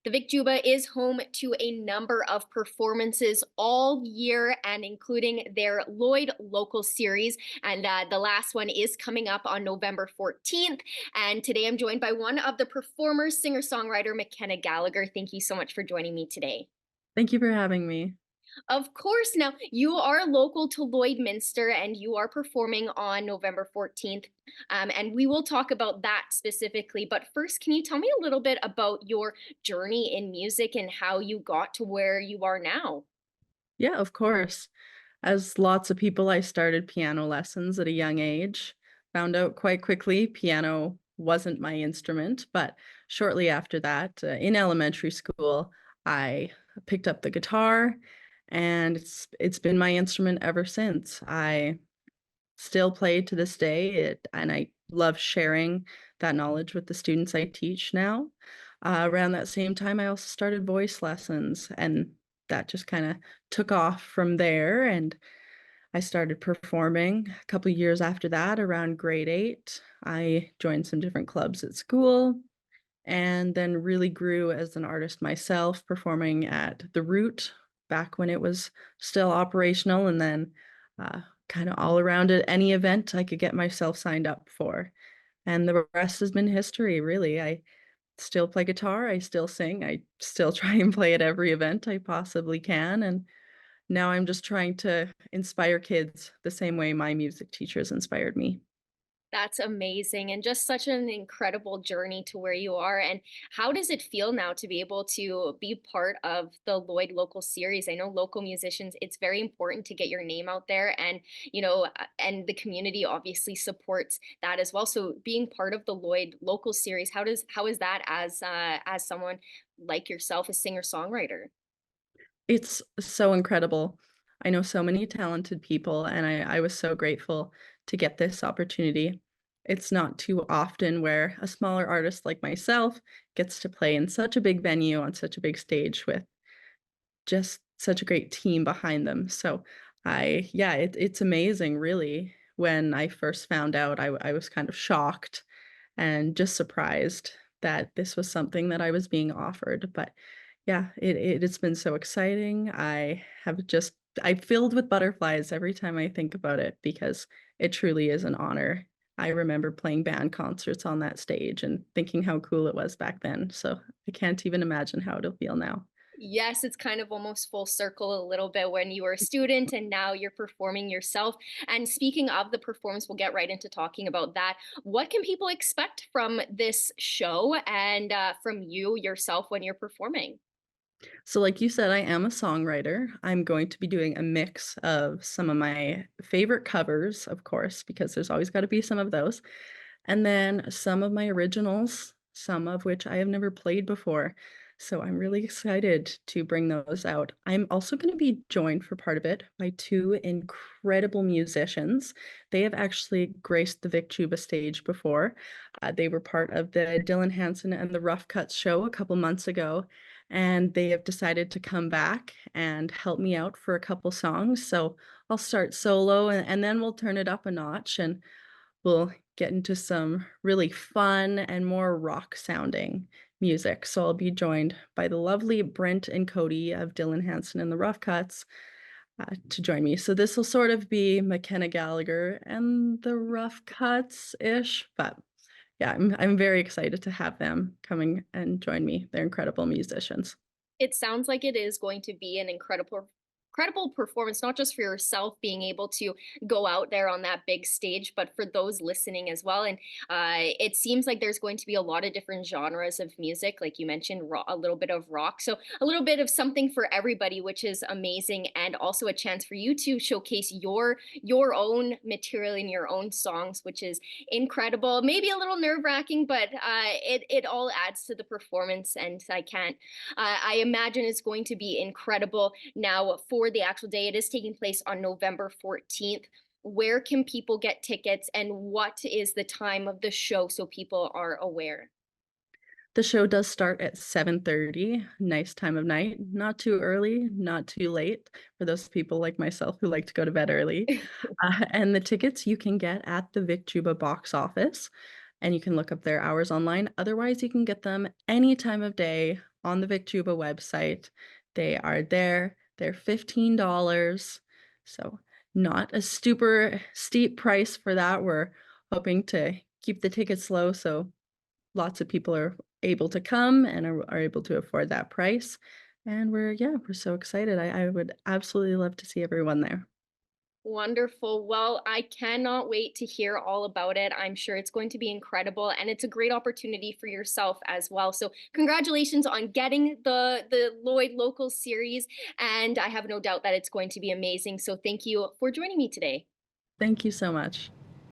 The Vic Juba is home to a number of performances all year and including their Lloyd Local Series. And the last one is coming up on November 14th. And today I'm joined by one of the performers, singer-songwriter McKenna Gallagher. Thank you so much for joining me today. Thank you for having me. Of course. Now, you are local to Lloydminster and you are performing on November 14th. And we will talk about that specifically. But first, can you tell me a little bit about your journey in music and how you got to where you are now? Yeah, of course. As lots of people, I started piano lessons at a young age. Found out quite quickly piano wasn't my instrument, but shortly after that, in elementary school, I picked up the guitar, and it's been my instrument ever since. I still play to this day, and I love sharing that knowledge with the students I teach now. Around that same time, I also started voice lessons, and that just kind of took off from there. And I started performing a couple years after that, around grade 8. I joined some different clubs at school and then really grew as an artist myself, performing at The Root back when it was still operational, and then kind of all around at any event I could get myself signed up for. And the rest has been history, really. I still play guitar, I still sing, I still try and play at every event I possibly can. And now I'm just trying to inspire kids the same way my music teachers inspired me. That's amazing and just such an incredible journey to where you are. And how does it feel now to be able to be part of the Lloyd Local Series? I know local musicians, it's very important to get your name out there and, and the community obviously supports that as well. So being part of the Lloyd Local Series, how is that as someone like yourself, a singer-songwriter? It's so incredible. I know so many talented people, and I was so grateful to get this opportunity. It's not too often where a smaller artist like myself gets to play in such a big venue on such a big stage with just such a great team behind them. So yeah, it's amazing, really. When I first found out, I was kind of shocked and just surprised that this was something that I was being offered. But yeah, it's been so exciting. I'm filled with butterflies every time I think about it because it truly is an honor. I remember playing band concerts on that stage and thinking how cool it was back then. So I can't even imagine how it'll feel now. Yes, it's kind of almost full circle a little bit when you were a student and now you're performing yourself. And speaking of the performance, we'll get right into talking about that. What can people expect from this show and from you yourself when you're performing? So, like you said, I am a songwriter. I'm going to be doing a mix of some of my favorite covers, of course, because there's always got to be some of those, and then some of my originals, some of which I have never played before. So, I'm really excited to bring those out. I'm also going to be joined for part of it by two incredible musicians. They have actually graced the Vic Juba stage before. They were part of the Dylan Hanson and the Rough Cuts show a couple months ago, and they have decided to come back and help me out for a couple songs. So I'll start solo, and then we'll turn it up a notch and we'll get into some really fun and more rock sounding music. So I'll be joined by the lovely Brent and Cody of Dylan Hanson and the Rough Cuts to join me. So this will sort of be McKenna Gallagher and the Rough Cuts ish, but yeah, I'm very excited to have them coming and join me. They're incredible musicians. It sounds like it is going to be an incredible performance, not just for yourself being able to go out there on that big stage, but for those listening as well. And it seems like there's going to be a lot of different genres of music, like you mentioned, a little bit of rock, so a little bit of something for everybody, which is amazing, and also a chance for you to showcase your own material in your own songs, which is incredible. Maybe a little nerve wracking, but it all adds to the performance, and I imagine it's going to be incredible. Now, for the actual day, it is taking place on November 14th. Where can people get tickets and what is the time of the show so people are aware? The show does start at 7:30. Nice time of night. Not too early, not too late for those people like myself who like to go to bed early. And the tickets you can get at the Vic Juba box office, and you can look up their hours online. Otherwise, you can get them any time of day on the Vic Juba website. They are there. They're $15. So not a super steep price for that. We're hoping to keep the tickets low so lots of people are able to come and are able to afford that price. And we're so excited. I would absolutely love to see everyone there. Wonderful. Well, I cannot wait to hear all about it. I'm sure it's going to be incredible and it's a great opportunity for yourself as well. So, congratulations on getting the Lloyd Local Series and I have no doubt that it's going to be amazing. So, thank you for joining me today. Thank you so much.